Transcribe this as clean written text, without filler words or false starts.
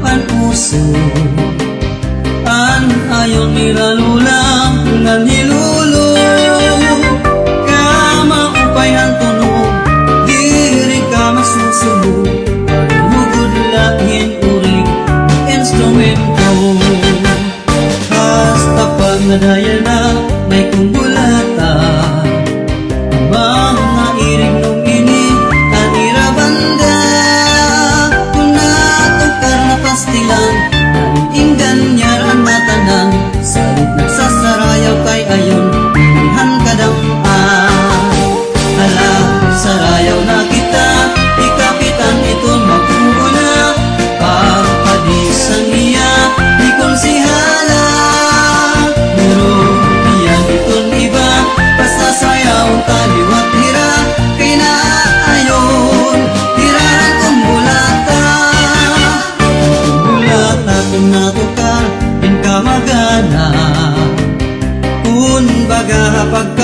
an puso an ayon nilalulang nan hilulo kama upay ang tunog diri ka masusubo hugod lahin uring instrumento hasta pag nadaya na may kumbulata bang nairig nung ini kanira banda kuna tukar na pastilan inggan nyaran matanan salit nagsasarayaw kay ayon ilihan kadang-an hala sarayaw na kita ikapitan iton magkuna pagpadisan niya di konsihala pero iyan iton iba basta sayaw taliwat hira pinaayon hirahan kong bulata kung natukar in ka magana kun baga pagka